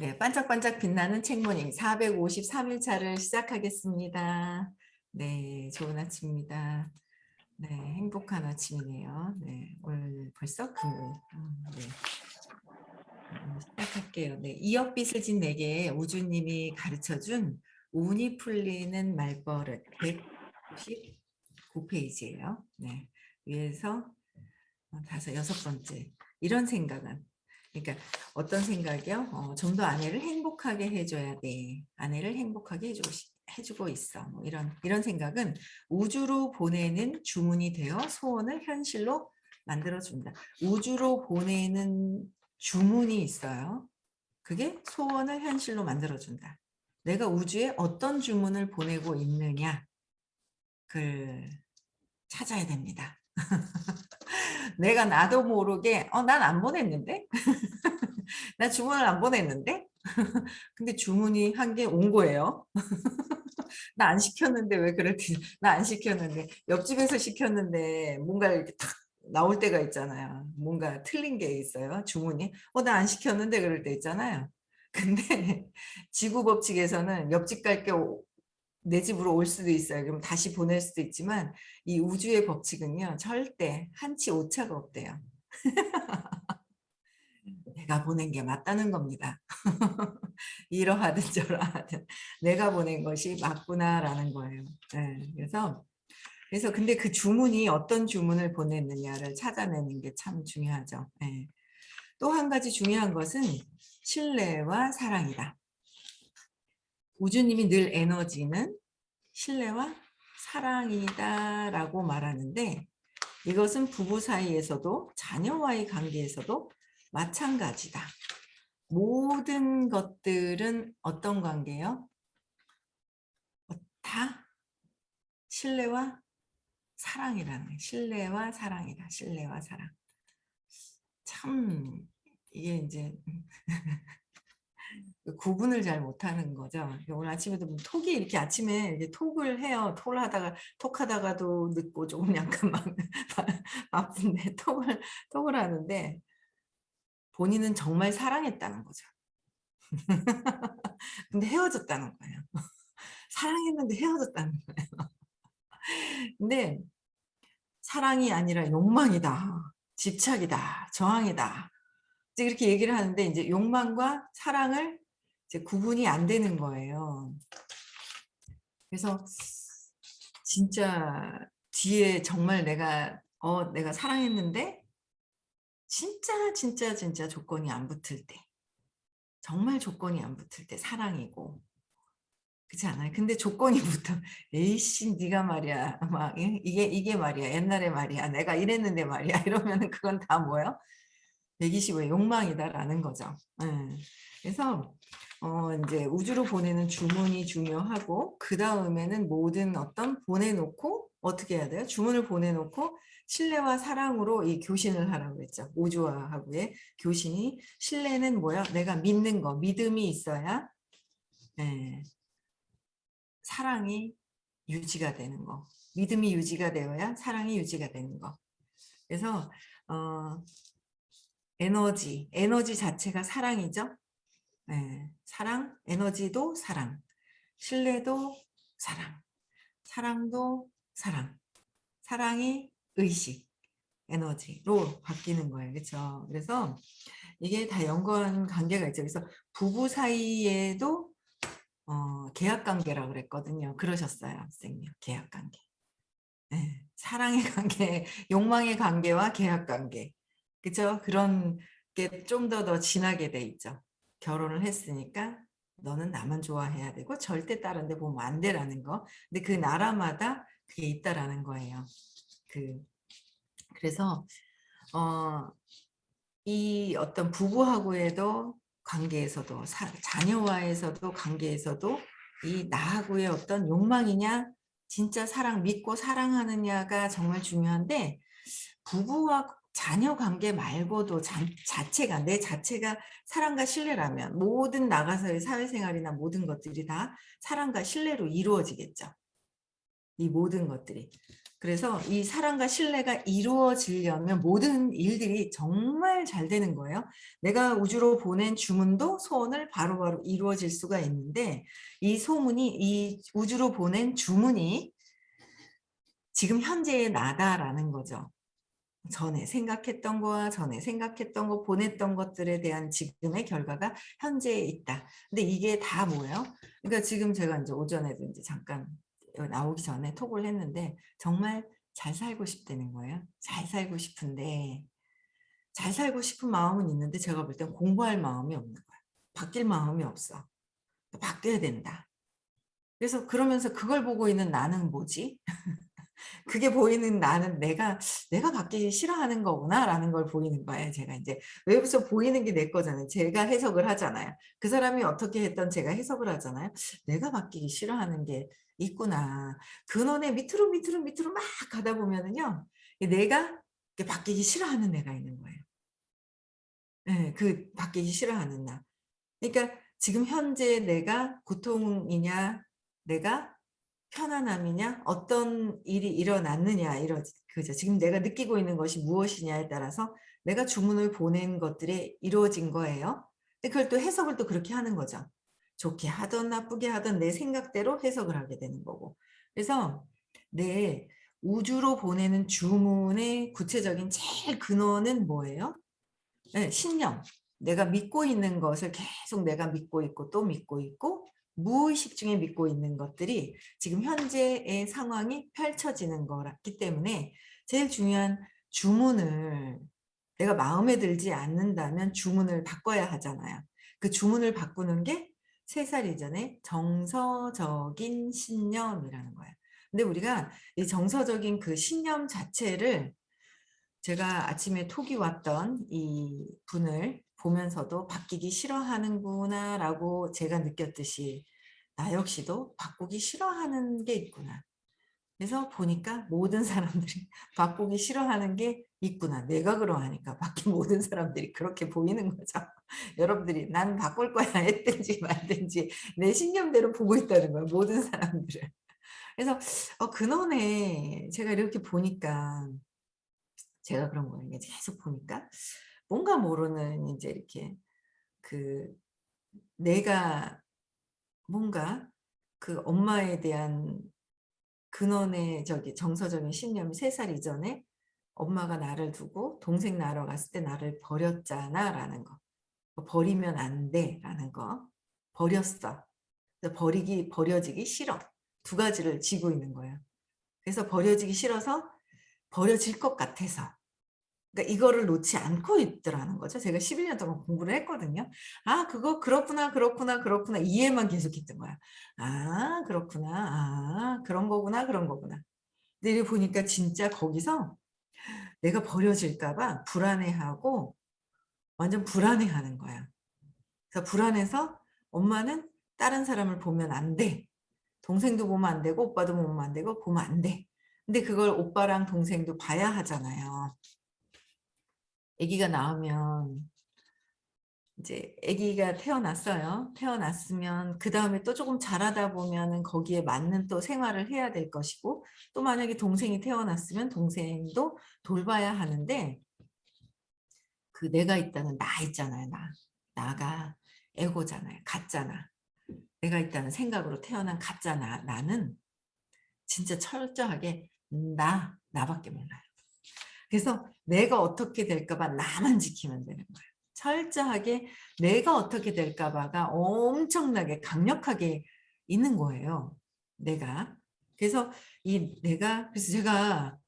네, 반짝반짝 빛나는 책모닝 453일차를 시작하겠습니다. 네, 좋은 아침입니다. 네, 행복한 아침이네요. 네, 오늘 벌써 금요일. 네, 시작할게요. 네, 2억 빚을 진 내게 우주님이 가르쳐준 운이 풀리는 말버릇 199페이지예요. 네, 위에서 여섯 번째. 이런 생각은 그러니까 어떤 생각이요? 좀 더 아내를 행복하게 해줘야 돼. 아내를 행복하게 해주고 있어. 뭐 이런 생각은 우주로 보내는 주문이 되어 소원을 현실로 만들어준다. 우주로 보내는 주문이 있어요. 그게 소원을 현실로 만들어준다. 내가 우주에 어떤 주문을 보내고 있느냐, 그걸 찾아야 됩니다. 내가 나도 모르게 난 안 보냈는데? 나 주문을 안 보냈는데? 근데 주문이 한 개 온 거예요. 나 안 시켰는데 왜 그랬지? 나 안 시켰는데 옆집에서 시켰는데 뭔가 이렇게 탁 나올 때가 있잖아요. 뭔가 틀린 게 있어요. 주문이. 나 안 시켰는데 그럴 때 있잖아요. 근데 지구 법칙에서는 옆집 갈 게 내 집으로 올 수도 있어요. 그럼 다시 보낼 수도 있지만 이 우주의 법칙은요. 절대 한치 오차가 없대요. 내가 보낸 게 맞다는 겁니다. 이러하든 저러하든 내가 보낸 것이 맞구나라는 거예요. 네, 그래서 근데 그 주문이 어떤 주문을 보냈느냐를 찾아내는 게 참 중요하죠. 네. 또 한 가지 중요한 것은 신뢰와 사랑이다. 우주님이 늘 에너지는 신뢰와 사랑이다라고 말하는데 이것은 부부 사이에서도 자녀와의 관계에서도 마찬가지다. 모든 것들은 어떤 관계예요? 다 신뢰와 사랑이라는 거예요. 신뢰와 사랑이다. 신뢰와 사랑. 참 이게 이제 구분을 잘 못하는 거죠. 오늘 아침에도 톡이 이렇게 아침에 이렇게 톡을 해요. 톡하다가도 늦고 조금 약간 막 바쁜데 톡을 하는데 본인은 정말 사랑했다는 거죠. 근데 헤어졌다는 거예요. 사랑했는데 헤어졌다는 거예요. 근데 사랑이 아니라 욕망이다. 집착이다. 저항이다. 이제 이렇게 얘기를 하는데 이제 욕망과 사랑을 이제 구분이 안 되는 거예요. 그래서 진짜 뒤에 정말 내가 사랑했는데 진짜 조건이 안 붙을 때 정말 조건이 안 붙을 때 사랑이고 그렇지 않아요? 근데 조건이 붙어 에이씨 네가 말이야 막 이게 말이야 옛날에 말이야 내가 이랬는데 말이야 이러면은 그건 다 뭐예요? 125의 욕망이다라는 거죠. 그래서 이제 우주로 보내는 주문이 중요하고 그 다음에는 모든 어떤 보내놓고 어떻게 해야 돼요? 주문을 보내놓고 신뢰와 사랑으로 이 교신을 하라고 했죠. 우주와하고의 교신이 신뢰는 뭐야? 내가 믿는 거, 믿음이 있어야 예, 사랑이 유지가 되는 거. 믿음이 유지가 되어야 사랑이 유지가 되는 거. 그래서 에너지 자체가 사랑이죠. 네, 사랑, 에너지도 사랑, 신뢰도 사랑, 사랑도 사랑, 사랑이 의식, 에너지로 바뀌는 거예요. 그렇죠? 그래서 이게 다 연관 관계가 있죠. 그래서 부부 사이에도 계약 관계라고 그랬거든요. 그러셨어요, 선생님. 계약 관계. 네, 사랑의 관계, 욕망의 관계와 계약 관계. 그죠? 그런 게 좀 더 진하게 돼 있죠. 결혼을 했으니까 너는 나만 좋아해야 되고 절대 다른 데 보면 안 되라는 거. 근데 그 나라마다 그게 있다라는 거예요. 그 그래서 어, 이 어떤 부부하고에도 관계에서도 자녀와에서도 관계에서도 이 나하고의 어떤 욕망이냐 진짜 사랑 믿고 사랑하느냐가 정말 중요한데 부부와 자녀 관계 말고도 자체가 내 자체가 사랑과 신뢰라면 모든 나가서의 사회생활이나 모든 것들이 다 사랑과 신뢰로 이루어지겠죠. 이 모든 것들이. 그래서 이 사랑과 신뢰가 이루어지려면 모든 일들이 정말 잘 되는 거예요. 내가 우주로 보낸 주문도 소원을 바로바로 이루어질 수가 있는데 이 소문이 이 우주로 보낸 주문이 지금 현재의 나다라는 거죠. 전에 생각했던 거와 전에 생각했던 거 보냈던 것들에 대한 지금의 결과가 현재에 있다. 근데 이게 다 뭐예요? 그러니까 지금 제가 이제 오전에도 이제 잠깐 나오기 전에 톡을 했는데 정말 잘 살고 싶다는 거예요. 잘 살고 싶은데 잘 살고 싶은 마음은 있는데 제가 볼 땐 공부할 마음이 없는 거야. 바뀔 마음이 없어. 바뀌어야 된다. 그래서 그러면서 그걸 보고 있는 나는 뭐지? 그게 보이는 나는 내가 바뀌기 싫어하는 거구나라는 걸 보이는 거예요. 제가 이제 외부에서 보이는 게 내 거잖아요. 제가 해석을 하잖아요. 그 사람이 어떻게 했던 제가 해석을 하잖아요. 내가 바뀌기 싫어하는 게 있구나. 근원의 밑으로 밑으로 밑으로 막 가다 보면은요. 내가 바뀌기 싫어하는 내가 있는 거예요. 네, 그 바뀌기 싫어하는 나. 그러니까 지금 현재 내가 고통이냐, 내가 편안함이냐, 어떤 일이 일어났느냐, 그죠. 지금 내가 느끼고 있는 것이 무엇이냐에 따라서 내가 주문을 보낸 것들이 이루어진 거예요. 근데 그걸 또 해석을 또 그렇게 하는 거죠. 좋게 하든 나쁘게 하든 내 생각대로 해석을 하게 되는 거고. 그래서 내 우주로 보내는 주문의 구체적인 제일 근원은 뭐예요? 네, 신념. 내가 믿고 있는 것을 계속 내가 믿고 있고 또 믿고 있고 무의식 중에 믿고 있는 것들이 지금 현재의 상황이 펼쳐지는 거기 때문에 제일 중요한 주문을 내가 마음에 들지 않는다면 주문을 바꿔야 하잖아요. 그 주문을 바꾸는 게 3살 이전에 정서적인 신념이라는 거예요. 근데 우리가 이 정서적인 그 신념 자체를 제가 아침에 톡이 왔던 이 분을 보면서도 바뀌기 싫어하는구나 라고 제가 느꼈듯이 나 역시도 바꾸기 싫어하는 게 있구나. 그래서 보니까 모든 사람들이 바꾸기 싫어하는 게 있구나. 내가 그러하니까 바뀐 모든 사람들이 그렇게 보이는 거죠. 여러분들이 난 바꿀 거야 했든지 말든지 내 신념대로 보고 있다는 거예요. 모든 사람들을. 그래서 근원에 제가 이렇게 보니까 제가 그런 거예요. 이게 계속 보니까 뭔가 모르는 이제 이렇게 그 내가 뭔가 그 엄마에 대한 근원의 정서적인 신념이 3살 이전에 엄마가 나를 두고 동생 낳으러 갔을 때 나를 버렸잖아라는 거. 버리면 안 돼라는 거. 버렸어. 버려지기 싫어. 2가지를 쥐고 있는 거예요. 그래서 버려지기 싫어서 버려질 것 같아서. 그러니까 이거를 놓지 않고 있더라는 거죠. 제가 11년 동안 공부를 했거든요. 아, 그거 그렇구나, 그렇구나, 그렇구나. 이해만 계속했던 거야. 아, 그렇구나. 아, 그런 거구나, 그런 거구나. 근데 이렇게 보니까 진짜 거기서 내가 버려질까 봐 불안해하고 완전 불안해하는 거야. 그래서 불안해서 엄마는 다른 사람을 보면 안 돼. 동생도 보면 안 되고 오빠도 보면 안 되고 보면 안 돼. 근데 그걸 오빠랑 동생도 봐야 하잖아요. 아기가 나오면 이제 아기가 태어났어요. 태어났으면 그다음에 또 조금 자라다 보면은 거기에 맞는 또 생활을 해야 될 것이고 또 만약에 동생이 태어났으면 동생도 돌봐야 하는데 그 내가 있다는 나 있잖아요. 나가 에고잖아요. 가짜나. 내가 있다는 생각으로 태어난 가짜 나는 진짜 철저하게 나밖에 몰라요. 그래서 내가 어떻게 될까 봐 나만 지키면 되는 거예요. 철저하게 내가 어떻게 될까 봐가 엄청나게 강력하게 있는 거예요. 내가. 그래서 그래서 제가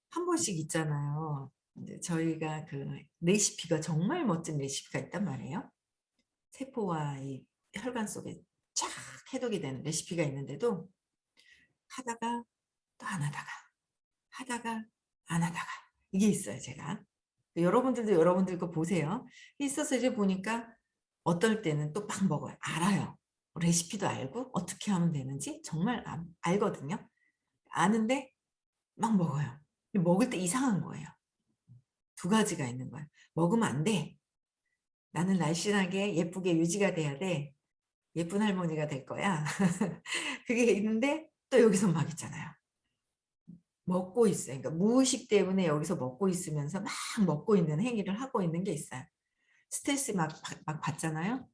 한 번씩 있잖아요. 이제 저희가 그 레시피가 정말 멋진 레시피가 있단 말이에요. 세포와 이 혈관 속에 쫙 해독이 되는 레시피가 있는데도 하다가 또 안 하다가 하다가 안 하다가 이게 있어요. 제가 여러분들도 여러분들 거 보세요. 있어서 이제 보니까 어떨 때는 또 막 먹어요. 알아요. 레시피도 알고 어떻게 하면 되는지 정말 알거든요. 아는데 막 먹어요. 먹을 때 이상한 거예요. 2가지가 있는 거야. 먹으면 안 돼. 나는 날씬하게 예쁘게 유지가 돼야 돼. 예쁜 할머니가 될 거야. 그게 있는데 또 여기서 막 있잖아요. 먹고 있어요. 그러니까 무의식 때문에 여기서 먹고 있으면서 막 먹고 있는 행위를 하고 있는 게 있어요. 스트레스 막 받잖아요.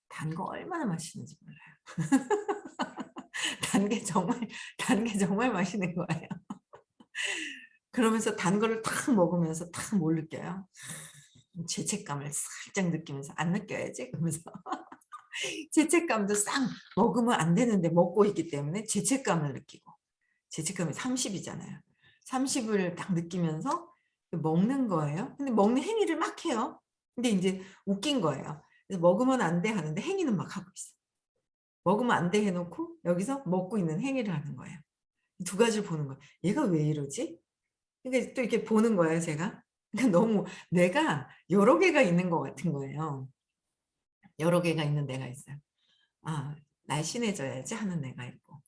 단 거 얼마나 맛있는지 몰라요. 단 게 정말 단 게 정말 맛있는 거예요. 그러면서 단 거를 탁 먹으면서 탁 뭘 느껴요? 죄책감을 살짝 느끼면서 '안 느껴야지.' 그러면서 죄책감도 싹 먹으면 안 되는데 먹고 있기 때문에 죄책감을 느끼고 죄책감이 30 이잖아요. 30을 딱 느끼면서 먹는 거예요. 근데 먹는 행위를 막 해요. 근데 인제 웃긴 거예요. 그래서 "먹으면 안 돼." 하는데 행위는 막 하고 있어. 먹으면 안 돼 해 놓고 여기서 먹고 있는 행위를 하는 거예요. 두 가지를 보는 거예요. '얘가 왜 이러지?' 그러니까 또 이렇게 보는 거예요 제가. 그러니까 너무 내가 여러 개가 있는 것 같은 거예요. 여러 개가 있는 내가 있어요. '아 날씬해져야지.' 하는 내가 있고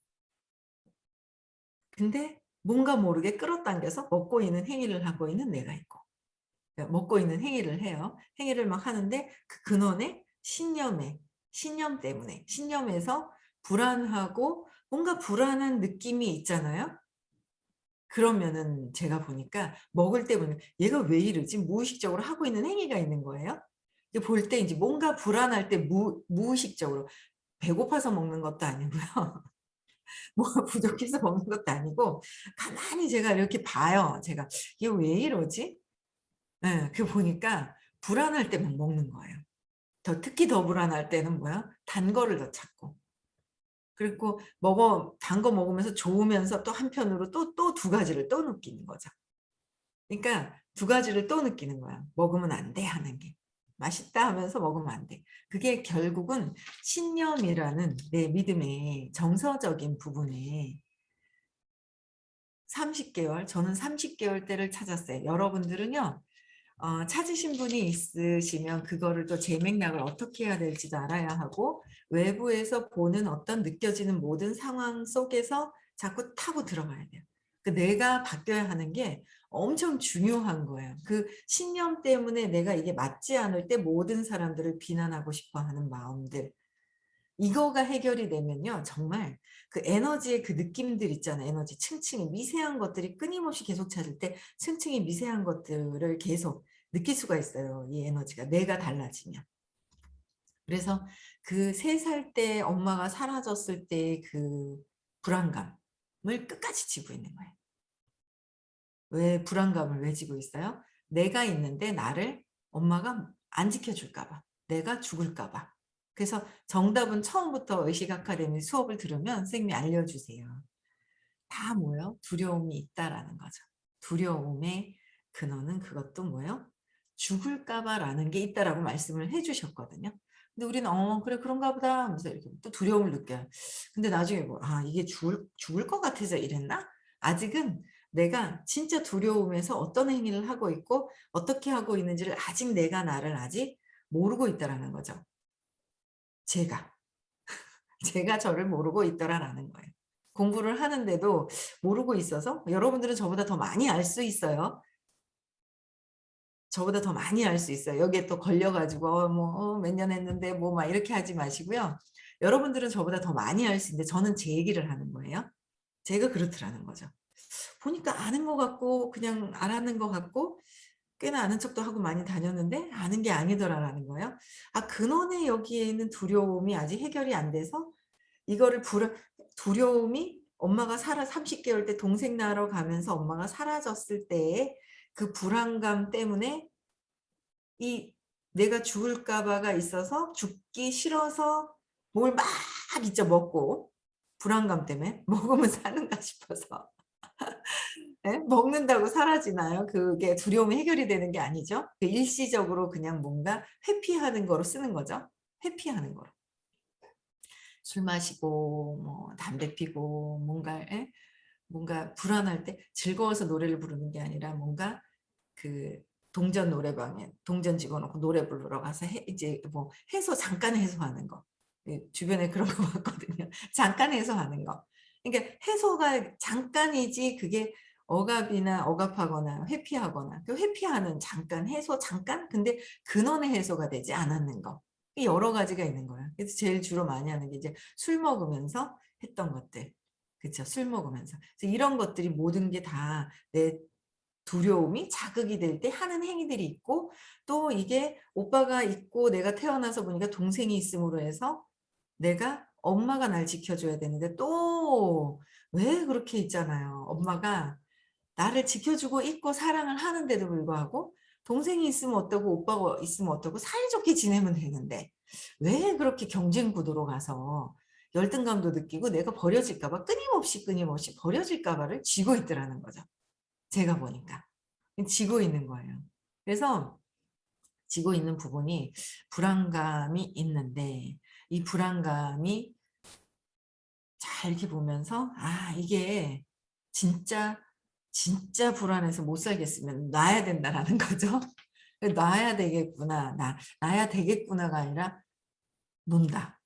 근데 뭔가 모르게 끌어당겨서 먹고 있는 행위를 하고 있는 내가 있고 그러니까 먹고 있는 행위를 해요. 행위를 막 하는데 그 근원에 신념 때문에 신념에서 불안하고 뭔가 불안한 느낌이 있잖아요. 그러면은 제가 보니까 먹을 때 보면 '얘가 왜 이러지?' 무의식적으로 하고 있는 행위가 있는 거예요. 볼 때 인제 뭔가 불안할 때 무의식적으로 배고파서 먹는 것도 아니고요. 뭐가 부족해서 먹는 것도 아니고 가만히 제가 이렇게 봐요. 제가 '얘 왜 이러지?' 예. 그 보니까 불안할 때만 먹는 거예요. 특히 더 불안할 때는 뭐야? 단 거를 더 찾고. 그리고 단 거 먹으면서 좋으면서 또 한편으로 또 두 가지를 또 느끼는 거죠. 그러니까 두 가지를 또 느끼는 거야. '먹으면 안 돼.' 하는 게. '맛있다.' 하면서 '먹으면 안 돼.' 그게 결국은 신념이라는 내 믿음의 정서적인 부분에 30 개월 저는 30 개월대를 찾았어요. 여러분들은요. 찾으신 분이 있으시면 그거를 또 제 맥락을 어떻게 해야 될지도 알아야 하고 외부에서 보는 어떤 느껴지는 모든 상황 속에서 자꾸 타고 들어가야 돼요. 그 내가 바뀌어야 하는 게 엄청 중요한 거예요. 그 신념 때문에 내가 이게 맞지 않을 때 모든 사람들을 비난하고 싶어 하는 마음들. 이거가 해결이 되면요. 정말 그 에너지의 그 느낌들 있잖아요. 에너지 층층이 미세한 것들이 끊임없이 계속 찾을 때 층층이 미세한 것들을 계속 느낄 수가 있어요. 이 에너지가 내가 달라지면. 그래서 그 3살 때 엄마가 사라졌을 때의 그 불안감을 끝까지 지고 있는 거예요. 왜 불안감을 왜 지고 있어요? 내가 있는데 나를 엄마가 안 지켜줄까 봐. 내가 죽을까 봐. 그래서 정답은 처음부터 의식 아카데미 수업을 들으면 선생님이 알려주세요. 다 뭐예요? 두려움이 있다라는 거죠. 두려움의 근원은 그것도 뭐예요? 죽을까 봐라는 게 있다라고 말씀을 해 주셨거든요. 근데 우리는 '어 그래 그런가 보다.' 하면서 이렇게 또 두려움을 느껴요. 근데 나중에 뭐 '아 이게 죽을 것 같아서 이랬나?' 아직은 내가 진짜 두려움에서 어떤 행위를 하고 있고 어떻게 하고 있는지를 아직 내가 나를 아직 모르고 있다라는 거죠. 제가. 제가 저를 모르고 있더라라는 거예요. 공부를 하는데도 모르고 있어서 여러분들은 저보다 더 많이 알 수 있어요. 저보다 더 많이 알 수 있어요. 여기에 또 걸려 가지고 몇 년 했는데 뭐 막 이렇게 하지 마시고요. 여러분들은 저보다 더 많이 알 수 있는데 저는 제 얘기를 하는 거예요. 제가 그렇더라는 거죠. 보니까 아는 것 같고 그냥 알았는 것 같고 꽤나 아는 척도 하고 많이 다녔는데 아는 게 아니더라라는 거예요. 아 근원에 여기에 있는 두려움이 아직 해결이 안 돼서 이거를 두려움이 엄마가 30 개월 때 동생 낳으러 가면서 엄마가 사라졌을 때의 그 불안감 때문에 이 내가 죽을까 봐가 있어서 죽기 싫어서 뭘 막 있죠 먹고. 불안감 때문에. 먹으면 사는가 싶어서. 예? 먹는다고 사라지나요? 그게 두려움이 해결이 되는 게 아니죠. 그 일시적으로 그냥 뭔가 회피하는 거로 쓰는 거죠. 회피하는 거로. 술 마시고 뭐 담배 피고 뭔가 예? 뭔가 불안할 때 즐거워서 노래를 부르는 게 아니라 뭔가 그 동전 노래방에 동전 집어 넣고 노래 부르러 가서 이제 뭐 잠깐 해소하는 거. 예 주변에 그런 거 봤거든요. 잠깐 해소하는 거. 그러니까 해소가 잠깐이지 그게 억압이나 억압하거나 회피하거나 그 회피하는 잠깐 해소 잠깐 근데 근원의 해소가 되지 않았는 거. 여러 가지가 있는 거예요. 그래서 제일 주로 많이 하는 게 이제 술 먹으면서 했던 것들. 그쵸? 술 먹으면서. 그래서 이런 것들이 모든 게 다 내 두려움이 자극이 될 때 하는 행위들이 있고, 또 이게 오빠가 있고 내가 태어나서 보니까 동생이 있음으로 해서 내가 엄마가 날 지켜줘야 되는데 또 왜 그렇게 있잖아요. 엄마가 나를 지켜주고 있고 사랑을 하는데도 불구하고 동생이 있으면 어떠고 오빠가 있으면 어떠고 사이좋게 지내면 되는데 왜 그렇게 경쟁 구도로 가서 열등감도 느끼고 내가 버려질까 봐 끊임없이 버려질까 봐를 쥐고 있더라는 거죠. 제가 보니까. 지고 있는 거예요. 그래서 지고 있는 부분이 불안감이 있는데 이 불안감이 잘 이렇게 보면서 이게 진짜 진짜 불안해서 못 살겠으면 놔야 된다라는 거죠. 놔야 되겠구나. 놔야 되겠구나가 아니라 논다.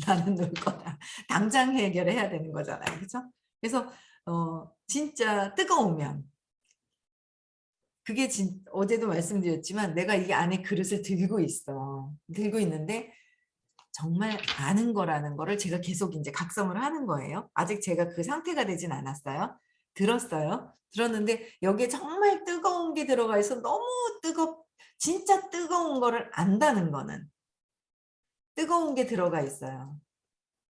나는 놀 거다. 당장 해결해야 되는 거잖아요. 그죠? 그래서 진짜 뜨거우면 그게 어제도 말씀드렸지만 내가 이 안에 그릇을 들고 있어. 들고 있는데 정말 아는 거라는 거를 제가 계속 이제 각성을 하는 거예요. 아직 제가 그 상태가 되진 않았어요. 들었어요. 들었는데 여기에 정말 뜨거운 게 들어가 있어 너무 진짜 뜨거운 거를 안다는 거는 뜨거운 게 들어가 있어요.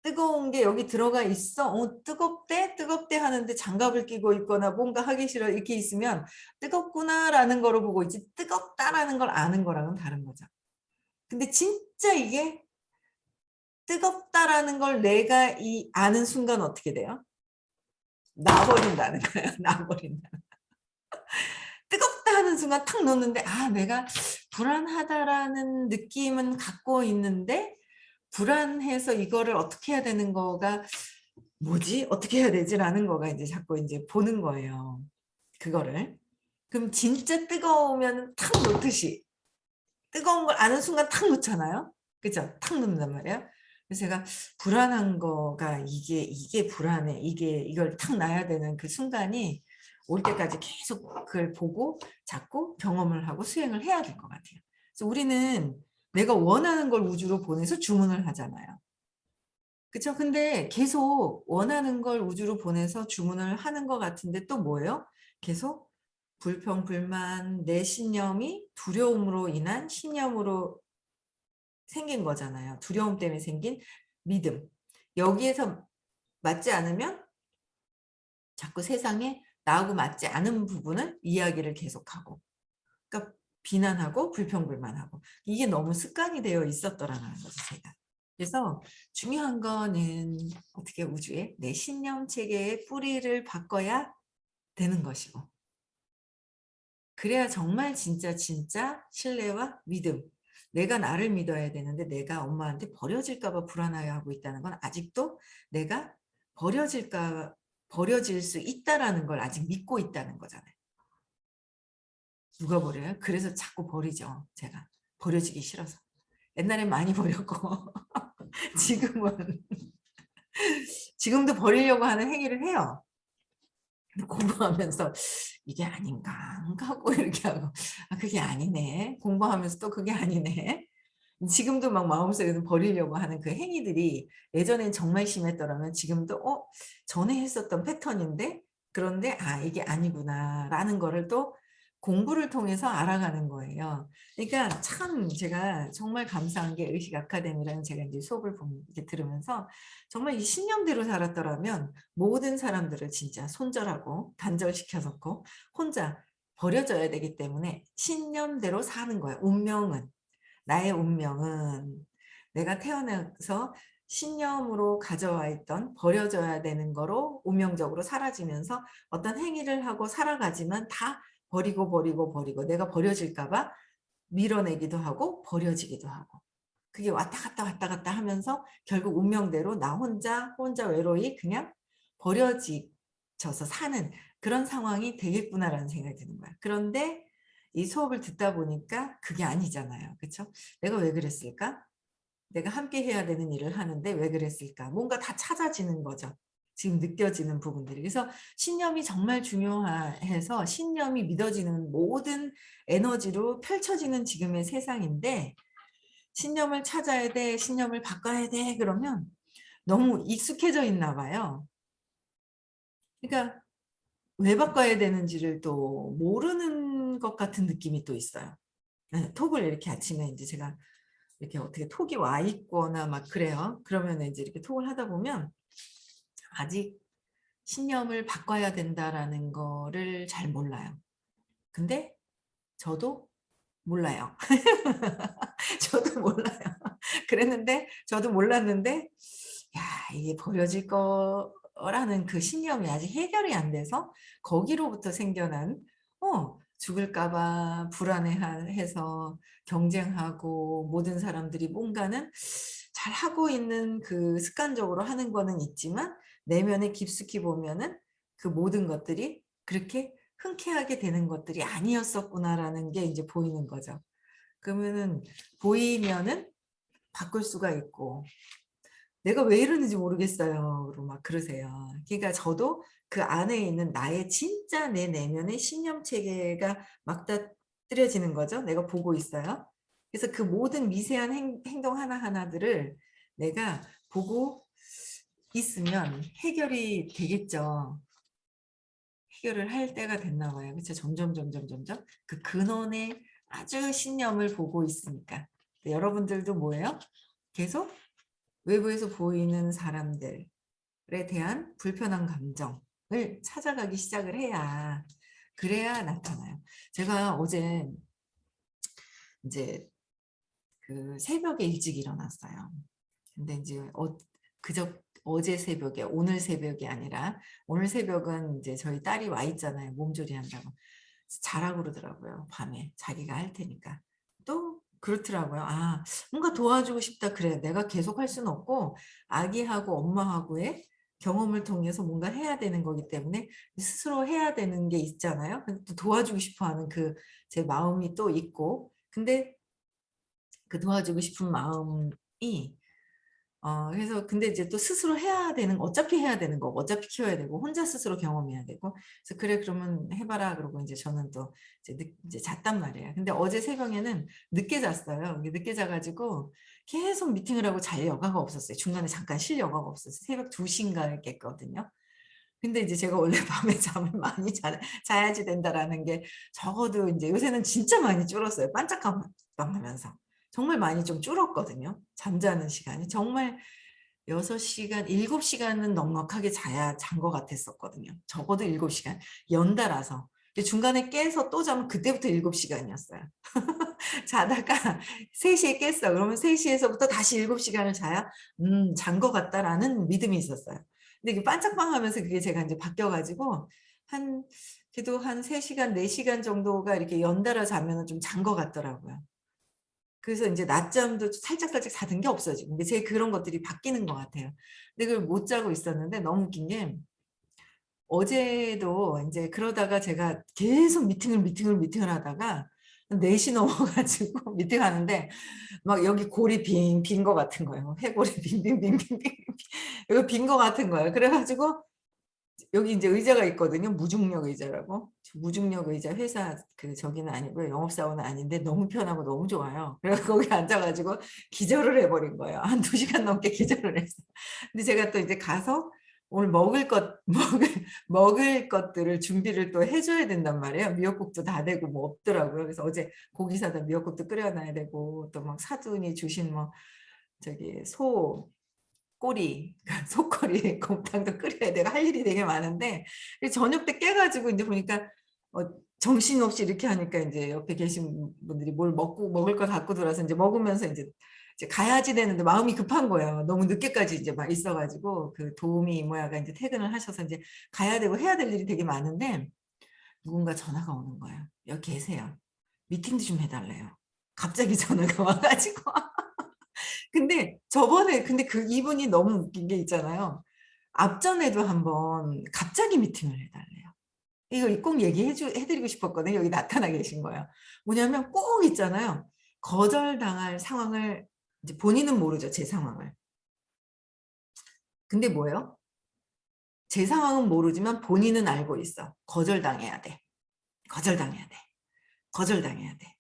뜨거운 게 여기 들어가 있어. 뜨겁대? 뜨겁대 하는데 장갑을 끼고 있거나 뭔가 하기 싫어 이렇게 있으면 뜨겁구나라는 거로 보고 있지 뜨겁다라는 걸 아는 거랑은 다른 거죠. 근데 진짜 이게 뜨겁다라는 걸 내가 아는 순간 어떻게 돼요? 놔버린다는 거예요. 놔버린다. 뜨겁다 하는 순간 탁 놓는데 내가 불안하다라는 느낌은 갖고 있는데 불안해서 이거를 어떻게 해야 되는 거가 뭐지? 어떻게 해야 되지라는 거가 이제 자꾸 이제 보는 거예요. 그거를. 그럼 진짜 뜨거우면 탁 놓듯이 뜨거운 걸 아는 순간 탁 놓잖아요. 그죠? 탁 놓는단 말이에요. 그래서 제가 불안한 거가 이게 불안해. 이걸 탁 놔야 되는 그 순간이 올 때까지 계속 그걸 보고 자꾸 경험을 하고 수행을 해야 될 것 같아요. 그래서 우리는 내가 원하는 걸 우주로 보내서 주문을 하잖아요. 그쵸? 근데 계속 원하는 걸 우주로 보내서 주문을 하는 것 같은데 또 뭐예요? 계속 불평, 불만, 내 신념이 두려움으로 인한 신념으로 생긴 거잖아요. 두려움 때문에 생긴 믿음. 여기에서 맞지 않으면 자꾸 세상에 나하고 맞지 않은 부분을 이야기를 계속하고 그러니까 비난하고 불평불만하고 이게 너무 습관이 되어 있었더라는 거죠. 제가. 그래서 중요한 거는 어떻게 우주에 내 신념 체계의 뿌리를 바꿔야 되는 것이고 그래야 정말 진짜 신뢰와 믿음 내가 나를 믿어야 되는데 내가 엄마한테 버려질까 봐 불안해하고 있다는 건 아직도 내가 버려질 수 있다라는 걸 아직 믿고 있다는 거잖아요. 누가 버려요? 그래서 자꾸 버리죠. 제가 버려지기 싫어서. 옛날엔 많이 버렸고 지금은 지금도 버리려고 하는 행위를 해요. 공부하면서 이게 아닌가 하고 이렇게 하고 그게 아니네. 공부하면서 또 그게 아니네. 지금도 막 마음속에서 버리려고 하는 그 행위들이 예전엔 정말 심했더라면 지금도 전에 했었던 패턴인데 그런데 이게 아니구나라는 거를 또 공부를 통해서 알아가는 거예요. 그러니까 참 제가 정말 감사한 게 의식 아카데미라는 제가 이제 수업을 이렇게 들으면서 정말 이 신념대로 살았더라면 모든 사람들을 진짜 손절하고 단절시켜놓고 혼자 버려져야 되기 때문에 신념대로 사는 거예요. 나의 운명은 내가 태어나서 신념으로 가져와 있던 버려져야 되는 거로 운명적으로 사라지면서 어떤 행위를 하고 살아가지만 다 버리고 내가 버려질까 봐 밀어내기도 하고 버려지기도 하고 그게 왔다 갔다 하면서 결국 운명대로 나 혼자 외로이 그냥 버려져서 사는 그런 상황이 되겠구나라는 생각이 드는 거야. 그런데 이 수업을 듣다 보니까 그게 아니잖아요. 그렇죠? 내가 왜 그랬을까? 내가 함께 해야 되는 일을 하는데 왜 그랬을까? 뭔가 다 찾아지는 거죠. 지금 느껴지는 부분들이. 그래서 신념이 정말 중요해서 신념이 믿어지는 모든 에너지로 펼쳐지는 지금의 세상인데 신념을 찾아야 돼, 신념을 바꿔야 돼 그러면 너무 익숙해져 있나 봐요. 그러니까 왜 바꿔야 되는지를 또 모르는 것 같은 느낌이 또 있어요. 네, 톡을 이렇게 아침에 이제 제가 이렇게 어떻게 톡이 와 있거나 막 그래요. 그러면 이제 이렇게 톡을 하다 보면 아직 신념을 바꿔야 된다라는 거를 잘 몰라요. 근데 저도 몰라요. 저도 몰라요. 그랬는데 저도 몰랐는데 야 이게 버려질 거라는 그 신념이 아직 해결이 안 돼서 거기로부터 생겨난 죽을까 봐 불안해해서 경쟁하고 모든 사람들이 뭔가는 잘하고 있는 그 습관적으로 하는 거는 있지만 내면에 깊숙이 보면은 그 모든 것들이 그렇게 흔쾌하게 되는 것들이 아니었었구나라는 게 이제 보이는 거죠. 그러면은 보이면은 바꿀 수가 있고 내가 왜 이러는지 모르겠어요. 그러고 막 그러세요. 그러니까 저도 그 안에 있는 나의 진짜 내 내면의 신념 체계가 맞닥뜨려지는 거죠. 내가 보고 있어요. 그래서 그 모든 미세한 행동 하나하나들을 내가 보고 있으면 해결이 되겠죠. 해결을 할 때가 됐나 봐요. 그렇죠? 점점 그 근원의 아주 신념을 보고 있으니까. 여러분들도 뭐예요? 계속 외부에서 보이는 사람들에 대한 불편한 감정을 찾아가기 시작을 해야 그래야 나타나요. 제가 어제 이제 그 새벽에 일찍 일어났어요. 근데 이제 그저 어제 새벽에 오늘 새벽이 아니라 오늘 새벽은 이제 저희 딸이 와 있잖아요. 몸조리 한다고. 자라고 그러더라고요. 밤에 자기가 할 테니까. 또 그렇더라고요. 아, 뭔가 도와주고 싶다. 그래. 내가 계속 할 수는 없고 아기하고 엄마하고의 경험을 통해서 뭔가 해야 되는 거기 때문에 스스로 해야 되는 게 있잖아요. 또 도와주고 싶어 하는 그 제 마음이 또 있고. 근데 그 도와주고 싶은 마음이 그래서 근데 이제 또 스스로 해야 되는 거 어차피 해야 되는 거 어차피 키워야 되고 혼자 스스로 경험해야 되고 그래서 그래 그러면 해봐라 그러고 이제 저는 또 이제 잤단 말이에요. 근데 어제 새벽에는 늦게 잤어요. 늦게 자가지고 계속 미팅을 하고 잘 여가가 없었어요. 중간에 잠깐 쉴 여가가 없었어요. 새벽 2시인가 깼거든요. 근데 이제 제가 원래 밤에 잠을 많이 자야지 된다라는 게 적어도 이제 요새는 진짜 많이 줄었어요. 반짝반짝하면서. 정말 많이 좀 줄었거든요. 잠자는 시간이. 정말 6시간, 7시간은 넉넉하게 자야 잔 것 같았었거든요. 적어도 7시간. 연달아서. 중간에 깨서 또 자면 그때부터 7시간이었어요. 자다가 3시에 깼어. 그러면 3시에서부터 다시 7시간을 자야 잔 것 같다라는 믿음이 있었어요. 근데 이게 반짝방하면서 그게 제가 이제 바뀌어가지고 한 그래도 한 3시간, 4시간 정도가 이렇게 연달아 자면은 좀 잔 것 같더라고요. 그래서 이제 낮잠도 살짝살짝 자던 게 없어지고 근데 제 그런 것들이 바뀌는 것 같아요. 근데 그걸 못 자고 있었는데 너무 웃긴 게 어제도 이제 그러다가 제가 계속 미팅을 하다가 4시 넘어가지고 미팅하는데 막 여기 골이 빈 것 같은 거예요. 해골이 빙빙빙빙빙 여기 빈 것 같은 거예요. 그래가지고 여기 이제 의자가 있거든요. 무중력 의자라고. 무중력 의자 회사 그 저기는 아니고요. 영업사원은 아닌데 너무 편하고 너무 좋아요. 그래서 거기 앉아가지고 기절을 해버린 거예요. 한 2시간 넘게 기절을 했어요. 근데 제가 또 이제 가서 오늘 먹을 것들을 준비를 또 해줘야 된단 말이에요. 미역국도 다 되고 뭐 없더라고요. 그래서 어제 고기 사다 미역국도 끓여놔야 되고 또 막 사돈이 주신 뭐 저기 꼬리, 속꼬리 곰탕도 끓여야 되고 할 일이 되게 많은데 저녁 때 깨가지고 이제 보니까 정신없이 이렇게 하니까 이제 옆에 계신 분들이 뭘 먹을 걸 갖고 들어와서 이제 먹으면서 이제 가야지 되는데 마음이 급한 거예요. 너무 늦게까지 이제 막 있어가지고 그 도우미 이모야가 이제 퇴근을 하셔서 이제 가야 되고 해야 될 일이 되게 많은데 누군가 전화가 오는 거예요. 여기 계세요. 미팅도 좀 해달래요. 갑자기 전화가 와가지고 근데 저번에 근데 그 이분이 너무 웃긴 게 있잖아요. 앞전에도 한번 갑자기 미팅을 해달래요. 이걸 꼭 해드리고 싶었거든요. 여기 나타나 계신 거예요. 뭐냐면 꼭 있잖아요. 거절당할 상황을 이제 본인은 모르죠. 제 상황을. 근데 뭐예요? 제 상황은 모르지만 본인은 알고 있어. 거절당해야 돼. 거절당해야 돼. 거절당해야 돼.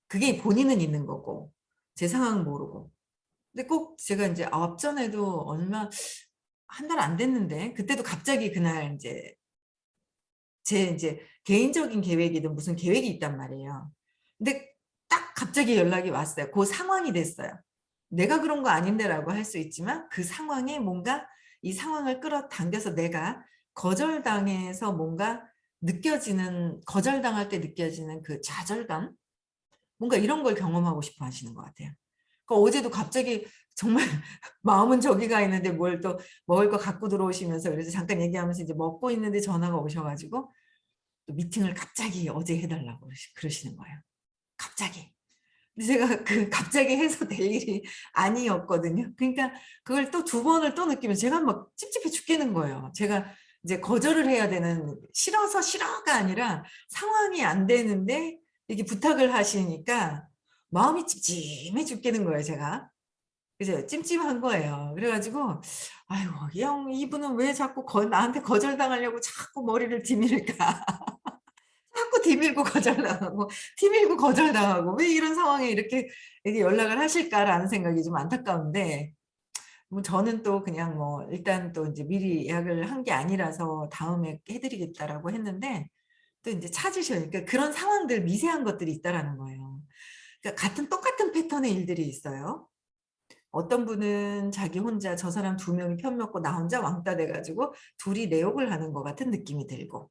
그게 본인은 있는 거고 제 상황은 모르고. 근데 꼭 제가 이제 앞전에도 얼마 한 달 안 됐는데 그때도 갑자기 그날 이제 제 이제 개인적인 계획이든 무슨 계획이 있단 말이에요. 근데 딱 갑자기 연락이 왔어요. 그 상황이 됐어요. 내가 그런 거 아닌데라고 할 수 있지만 그 상황에 뭔가 이 상황을 끌어당겨서 내가 거절당해서 뭔가 느껴지는 거절당할 때 느껴지는 그 좌절감? 뭔가 이런 걸 경험하고 싶어 하시는 것 같아요. 그러니까 어제도 갑자기 정말 마음은 저기 가 있는데 뭘 또 먹을 거 갖고 들어오시면서 그래서 잠깐 얘기하면서 이제 먹고 있는데 전화가 오셔 가지고 또 미팅을 갑자기 어제 해 달라고 그러시는 거예요. 갑자기. 근데 제가 그 갑자기 해서 될 일이 아니었거든요. 그러니까 그걸 또 두 번을 또 느끼면 제가 막 찝찝해 죽겠는 거예요. 제가 이제 거절을 해야 되는 싫어서 싫어가 아니라 상황이 안 되는데 이렇게 부탁을 하시니까 마음이 찝찝해 죽겠는 거예요, 제가. 그죠? 찜찜한 거예요. 그래 가지고 '아이고 이분은 왜 자꾸 나한테 거절당하려고 자꾸 머리를 디밀까.' 자꾸 디밀고 거절당하고 디밀고 거절당하고 '왜 이런 상황에 이렇게 연락을 하실까.'라는 생각이 좀 안타까운데 뭐 저는 또 그냥 뭐 일단 또 인제 미리 예약을 한 게 아니라서 "다음에 해 드리겠다."라고 했는데 또 인제 찾으셔요. 그러니까 그런 상황들 미세한 것들이 있다라는 거예요. 그러니까 똑같은 패턴의 일들이 있어요. 어떤 분은 자기 혼자 저 사람 두 명이 편 먹고 나 혼자 왕따 돼 가지고 둘이 내 욕을 하는 것 같은 느낌이 들고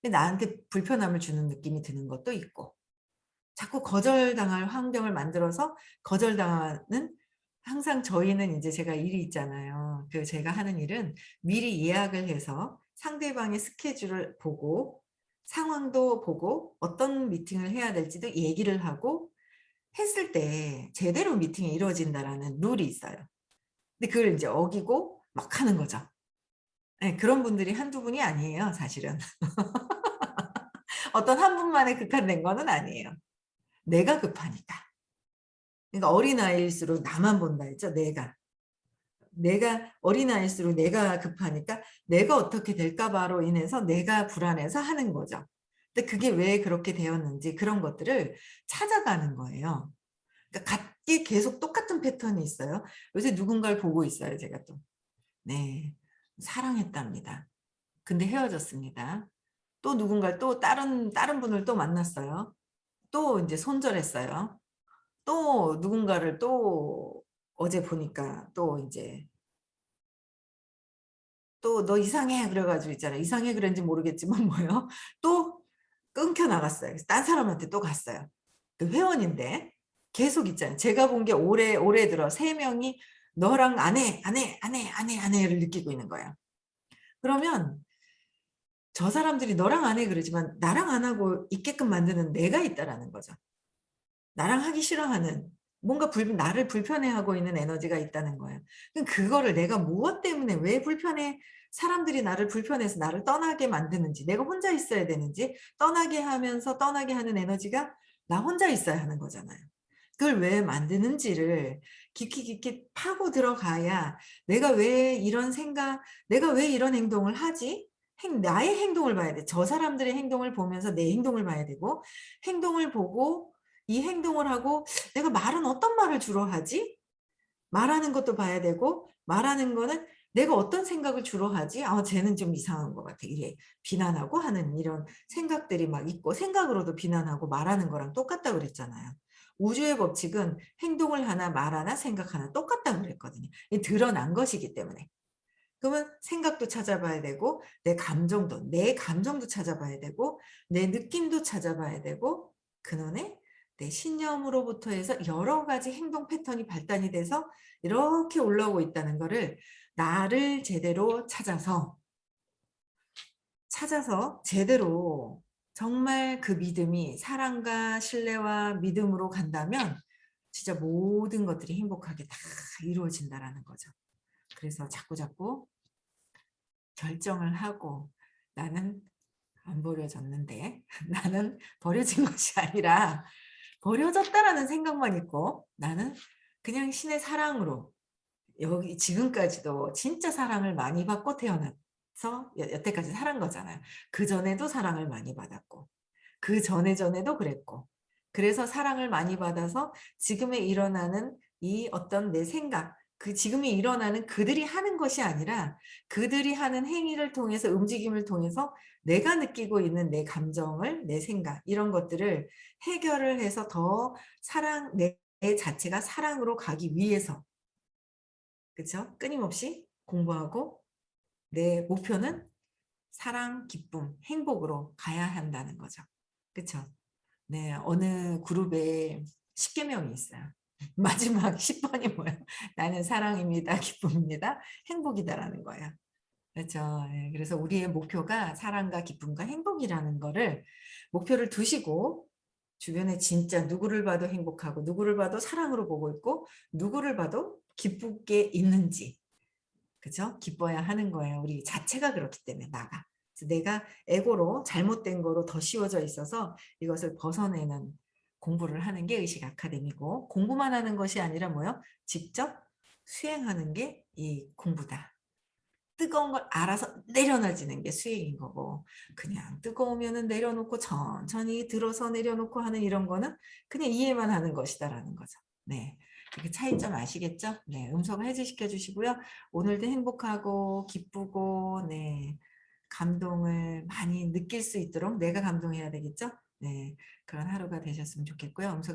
나한테 불편함을 주는 느낌이 드는 것도 있고 자꾸 거절당할 환경을 만들어서 거절당하는 항상 저희는 인제 제가 일이 있잖아요. 제가 하는 일은 미리 예약을 해서 상대방의 스케줄을 보고 상황도 보고 어떤 미팅을 해야 될지도 얘기를 하고 했을 때 제대로 미팅이 이루어진다라는 룰이 있어요. 근데 그걸 인제 어기고 막 하는 거죠. 예. 그런 분들이 한두 분이 아니에요 사실은. 어떤 한 분만에 국한된 거는 아니에요. 내가 급하니까. 그러니까 어린아이일수록 나만 본다 했죠 내가. 내가 어린아이일수록 내가 급하니까 내가 어떻게 될까 봐로 인해서 내가 불안해서 하는 거죠. 근데 그게 왜 그렇게 되었는지 그런 것들을 찾아가는 거예요. 그러니까 같게 계속 똑같은 패턴이 있어요. 요새 누군가를 보고 있어요 제가 또. 네. 사랑했답니다. 근데 헤어졌습니다. 또 누군가를 또 다른 분을 또 만났어요. 또 인제 손절했어요. 또 누군가를 또 어제 보니까 또 인제 또 "너 이상해." 그래 가지고 있잖아요. 이상해 그랬는지 모르겠지만 뭐요. 또 끊겨 나갔어요. 그래서 딴 사람한테 또 갔어요. 그 회원인데 계속 있잖아요. 제가 본 게 올해 들어 3 명이 "너랑 안 해, 안 해, 안 해, 안 해, 안 해."를 느끼고 있는 거예요. 그러면 저 사람들이 "너랑 안 해." 그러지만 나랑 안 하고 있게끔 만드는 내가 있다라는 거죠. 나랑 하기 싫어하는 뭔가 나를 불편해하고 있는 에너지가 있다는 거예요. 그럼 그거를 내가 무엇 때문에 왜 사람들이 나를 불편해서 나를 떠나게 만드는지 내가 혼자 있어야 되는지 떠나게 하면서 떠나게 하는 에너지가 나 혼자 있어야 하는 거잖아요. 그걸 왜 만드는지를 깊이 파고 들어가야 내가 왜 이런 행동을 하지? 나의 행동을 봐야 돼. 저 사람들의 행동을 보면서 내 행동을 봐야 되고 행동을 보고 이 행동을 하고 '내가 말은 어떤 말을 주로 하지?' 말하는 것도 봐야 되고 말하는 거는 '내가 어떤 생각을 주로 하지? 아 쟤는 좀 이상한 것 같아.' 이래 비난하고 하는 이런 생각들이 막 있고 생각으로도 비난하고 말하는 거랑 똑같다고 그랬잖아요. 우주의 법칙은 행동을 하나 말 하나 생각 하나 똑같다고 그랬거든요. 이 드러난 것이기 때문에. 그러면 생각도 찾아봐야 되고 내 감정도 찾아봐야 되고 내 느낌도 찾아봐야 되고 그놈의 내 신념으로부터 해서 여러 가지 행동 패턴이 발단이 돼서 이렇게 올라오고 있다는 거를 나를 제대로 찾아서 제대로 정말 그 믿음이 사랑과 신뢰와 믿음으로 간다면 진짜 모든 것들이 행복하게 다 이루어진다라는 거죠. 그래서 자꾸자꾸 결정을 하고 '나는 안 버려졌는데 나는 버려진 것이 아니라 버려졌다.'라는 생각만 있고 '나는 그냥 신의 사랑으로 여기 지금까지도 진짜 사랑을 많이 받고 태어나서 여태까지 살은 거잖아요. 그전에도 사랑을 많이 받았고 그전에 그랬고 그래서 사랑을 많이 받아서 지금에 일어나는 이 어떤 내 생각 그 지금이 일어나는 그들이 하는 것이 아니라 그들이 하는 행위를 통해서 움직임을 통해서 내가 느끼고 있는 내 감정을 내 생각 이런 것들을 해결을 해서 더 사랑 내 자체가 사랑으로 가기 위해서 그쵸? 끊임없이 공부하고 내 목표는 사랑, 기쁨, 행복으로 가야 한다는 거죠. 그쵸? 네, 어느 그룹에 10계명이 있어요. 마지막 10번이 뭐예요? 나는 사랑입니다. 기쁨입니다. 행복이다라는 거예요. 그렇죠. 예, 그래서 우리의 목표가 사랑과 기쁨과 행복이라는 거를 목표를 두시고 주변에 진짜 누구를 봐도 행복하고 누구를 봐도 사랑으로 보고 있고 누구를 봐도 기쁘게 있는지 그죠? 기뻐야 하는 거예요. 우리 자체가 그렇기 때문에 나가. 그래서 내가 에고로 잘못된 거로 더 씌워져 있어서 이것을 벗어내는 공부를 하는 게 의식 아카데미고 공부만 하는 것이 아니라 뭐요? 직접 수행하는 게 이 공부다. 뜨거운 걸 알아서 내려놔지는 게 수행인 거고 그냥 뜨거우면은 내려놓고 천천히 들어서 내려놓고 하는 이런 거는 그냥 이해만 하는 것이다라는 거죠. 네. 그 차이점 아시겠죠? 네. 음성 해지시켜 주시고요. 오늘도 행복하고 기쁘고 네. 감동을 많이 느낄 수 있도록 내가 감동해야 되겠죠? 네. 그런 하루가 되셨으면 좋겠고요. 음성